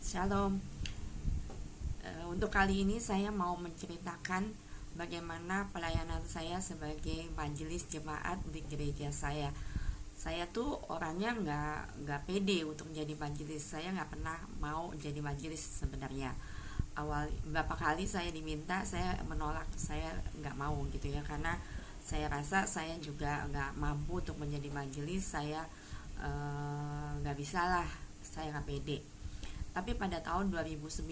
Shalom. Untuk kali ini saya mau menceritakan bagaimana pelayanan saya sebagai majelis jemaat di gereja saya. Saya tuh orangnya nggak pede untuk jadi majelis. Saya nggak pernah mau jadi majelis sebenarnya. Awal beberapa kali saya diminta, saya menolak. Saya nggak mau gitu ya, karena saya rasa saya juga nggak mampu untuk menjadi majelis. Saya nggak bisa lah. Saya nggak pede. Tapi pada tahun 2009,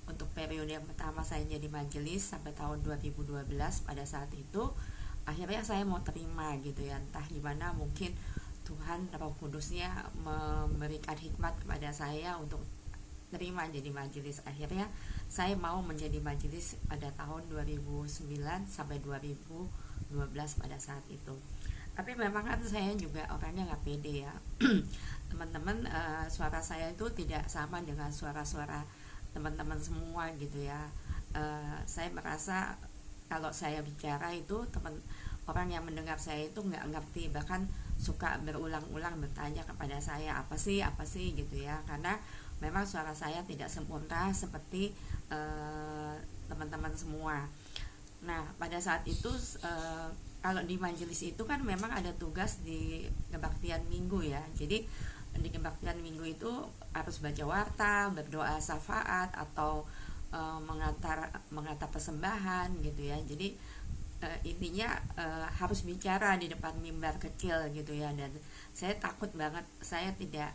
untuk periode yang pertama saya jadi majelis sampai tahun 2012, pada saat itu akhirnya saya mau terima gitu ya. Entah gimana, mungkin Tuhan Roh Kudusnya memberikan hikmat kepada saya untuk terima jadi majelis. Akhirnya saya mau menjadi majelis pada tahun 2009 sampai 2012 pada saat itu. Tapi memang kan saya juga orangnya nggak pede ya. Teman-teman, suara saya itu tidak sama dengan suara-suara teman-teman semua gitu ya. Saya merasa kalau saya bicara itu orang yang mendengar saya itu nggak ngerti, bahkan suka berulang-ulang bertanya kepada saya, apa sih gitu ya, karena memang suara saya tidak sempurna seperti teman-teman semua. Nah, pada saat itu kalau di majelis itu kan memang ada tugas di kebaktian minggu ya. Jadi di kebaktian minggu itu harus baca warta, berdoa syafaat, atau mengantar persembahan gitu ya. Jadi intinya harus bicara di depan mimbar kecil gitu ya. Dan saya takut banget, saya tidak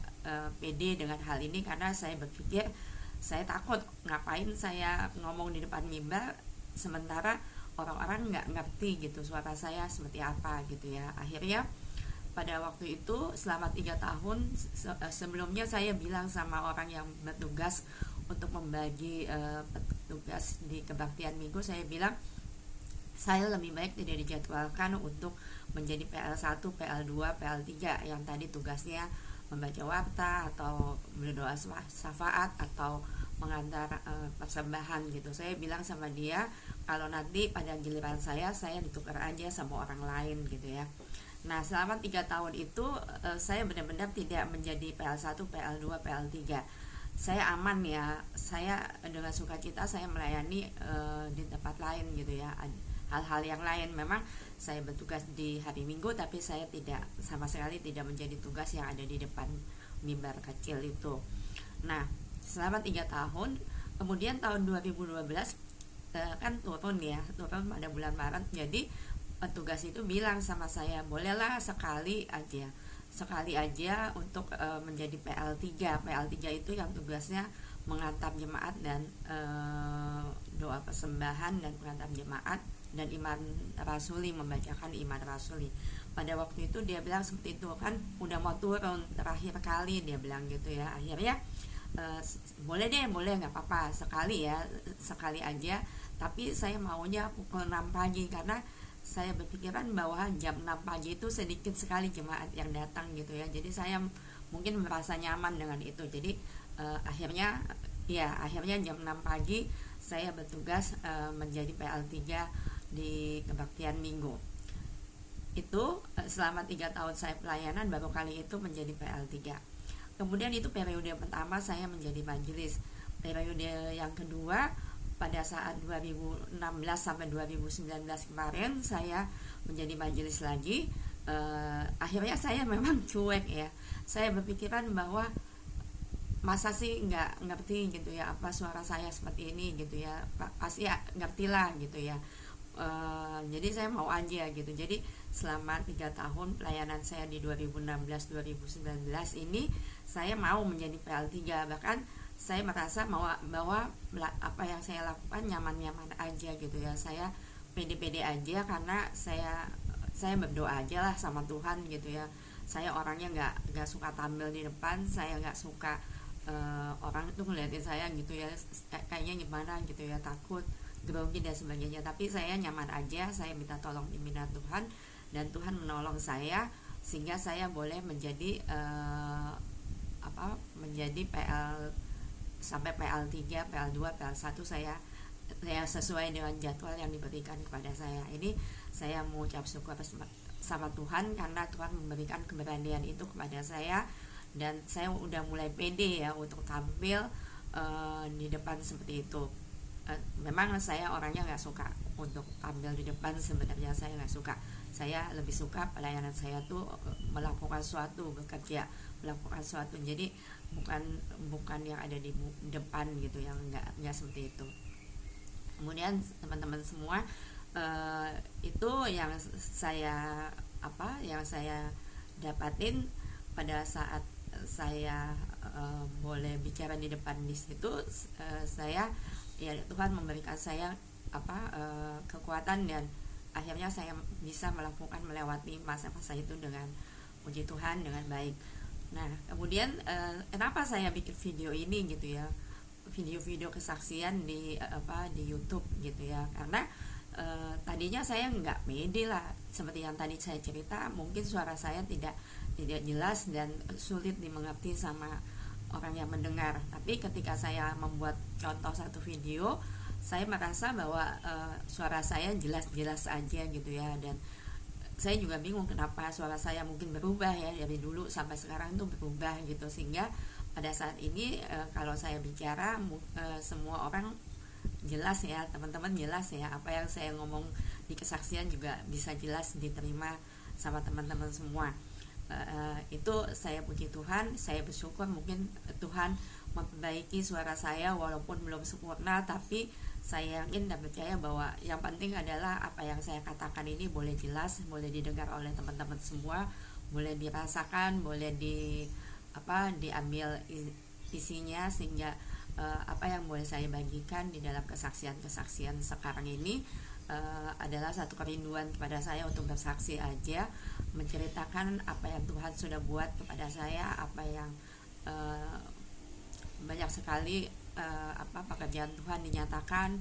pede dengan hal ini, karena saya berpikir saya takut ngapain saya ngomong di depan mimbar sementara orang-orang nggak ngerti gitu suara saya seperti apa gitu ya. Akhirnya pada waktu itu selama 3 tahun sebelumnya saya bilang sama orang yang bertugas untuk membagi petugas di kebaktian minggu, saya bilang saya lebih baik tidak dijadwalkan untuk menjadi PL1, PL2, PL3 yang tadi tugasnya membaca warta atau berdoa syafaat atau mengantar persembahan gitu. Saya bilang sama dia, kalau nanti pada giliran saya ditukar aja sama orang lain gitu ya. Nah, selama 3 tahun itu saya benar-benar tidak menjadi PL1, PL2, PL3. Saya aman ya, saya dengan sukacita saya melayani di tempat lain gitu ya. Hal-hal yang lain, memang saya bertugas di hari Minggu, tapi saya tidak sama sekali tidak menjadi tugas yang ada di depan mimbar kecil itu. Nah, selama 3 tahun, kemudian tahun 2012 kan turun pada bulan Maret. Jadi petugas itu bilang sama saya, bolehlah sekali aja untuk menjadi PL3. PL3 itu yang tugasnya mengantar jemaat dan doa persembahan dan mengantar jemaat dan iman rasuli, membacakan iman rasuli. Pada waktu itu dia bilang seperti itu, kan udah mau turun terakhir kali, dia bilang gitu ya. Akhirnya boleh nggak apa-apa, sekali aja, tapi saya maunya pukul 6 pagi, karena saya berpikiran bahwa jam 6 pagi itu sedikit sekali jemaat yang datang gitu ya. Jadi saya mungkin merasa nyaman dengan itu. Jadi akhirnya jam 6 pagi saya bertugas menjadi PL3 di kebaktian minggu. Itu selama 3 tahun saya pelayanan, baru kali itu menjadi PL3. Kemudian itu periode pertama saya menjadi majelis. Periode yang kedua, pada saat 2016 sampai 2019 kemarin saya menjadi majelis lagi. Akhirnya saya memang cuek ya. Saya berpikiran bahwa masa sih nggak ngerti gitu ya, apa suara saya seperti ini gitu ya, pasti ya ngerti lah gitu ya. Jadi saya mau aja gitu. Jadi selama 3 tahun pelayanan saya di 2016-2019 ini, saya mau menjadi PL3. Bahkan saya merasa bahwa apa yang saya lakukan nyaman-nyaman aja gitu ya. Saya pede-pede aja, karena saya berdoa aja lah sama Tuhan gitu ya. Saya orangnya nggak suka tampil di depan, saya nggak suka orang itu ngeliatin saya gitu ya, kayaknya gimana gitu ya, takut grogi dan sebagainya. Tapi saya nyaman aja, saya minta tolong pimpinan Tuhan, dan Tuhan menolong saya sehingga saya boleh menjadi menjadi PL sampai PL3, PL2, PL1. saya sesuai dengan jadwal yang diberikan kepada saya. Ini saya mengucap syukur sama Tuhan, karena Tuhan memberikan keberanian itu kepada saya dan saya udah mulai pede ya untuk tampil di depan seperti itu. Memang saya orangnya nggak suka untuk tampil di depan, sebenarnya saya nggak suka. Saya lebih suka pelayanan saya tuh melakukan suatu, bekerja, melakukan suatu. Jadi bukan bukan yang ada di depan gitu, yang nggak seperti itu. Kemudian teman-teman semua, itu yang saya yang saya dapatin pada saat saya boleh bicara di depan di situ. Saya ya Tuhan memberikan saya kekuatan, dan akhirnya saya bisa melewati masa-masa itu dengan puji Tuhan dengan baik. Nah kemudian kenapa saya bikin video ini gitu ya, video-video kesaksian di YouTube gitu ya, karena tadinya saya nggak pede lah, seperti yang tadi saya cerita, mungkin suara saya tidak jelas dan sulit dimengerti sama orang yang mendengar. Tapi ketika saya membuat contoh satu video, saya merasa bahwa suara saya jelas-jelas aja gitu ya, dan saya juga bingung kenapa suara saya mungkin berubah ya, dari dulu sampai sekarang tuh berubah gitu, sehingga pada saat ini kalau saya bicara semua orang jelas ya, teman-teman jelas ya, apa yang saya ngomong di kesaksian juga bisa jelas diterima sama teman-teman semua. Itu saya puji Tuhan, saya bersyukur mungkin Tuhan memperbaiki suara saya walaupun belum sempurna, tapi saya yakin dan percaya bahwa yang penting adalah apa yang saya katakan ini boleh jelas, boleh didengar oleh teman-teman semua, boleh dirasakan, boleh diambil isinya, sehingga apa yang boleh saya bagikan di dalam kesaksian-kesaksian sekarang ini adalah satu kerinduan kepada saya untuk bersaksi aja, menceritakan apa yang Tuhan sudah buat kepada saya, apa yang banyak sekali pekerjaan Tuhan dinyatakan,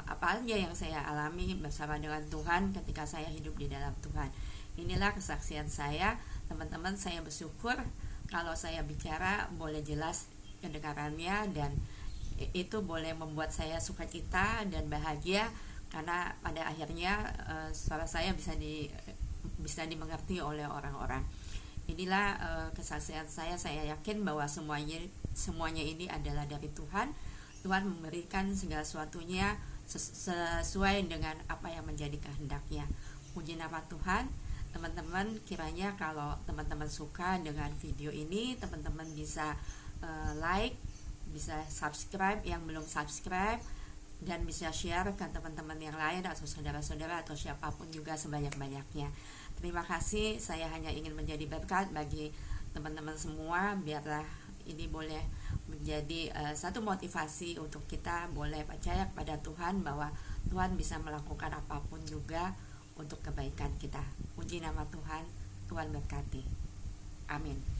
apa aja yang saya alami bersama dengan Tuhan ketika saya hidup di dalam Tuhan. Inilah kesaksian saya, teman-teman. Saya bersyukur kalau saya bicara boleh jelas kedengarannya, dan itu boleh membuat saya sukacita dan bahagia, karena pada akhirnya suara saya bisa dimengerti oleh orang-orang. Inilah kesaksian saya. Saya yakin bahwa semuanya ini adalah dari Tuhan. Tuhan memberikan segala sesuatunya sesuai dengan apa yang menjadi kehendaknya. Puji nama Tuhan. Teman-teman, kiranya kalau teman-teman suka dengan video ini, teman-teman bisa like, bisa subscribe yang belum subscribe, dan bisa share ke teman-teman yang lain atau saudara-saudara atau siapapun juga sebanyak-banyaknya. Terima kasih. Saya hanya ingin menjadi berkat bagi teman-teman semua. Biarlah ini boleh menjadi satu motivasi untuk kita boleh percaya kepada Tuhan bahwa Tuhan bisa melakukan apapun juga untuk kebaikan kita. Puji nama Tuhan. Tuhan berkati. Amin.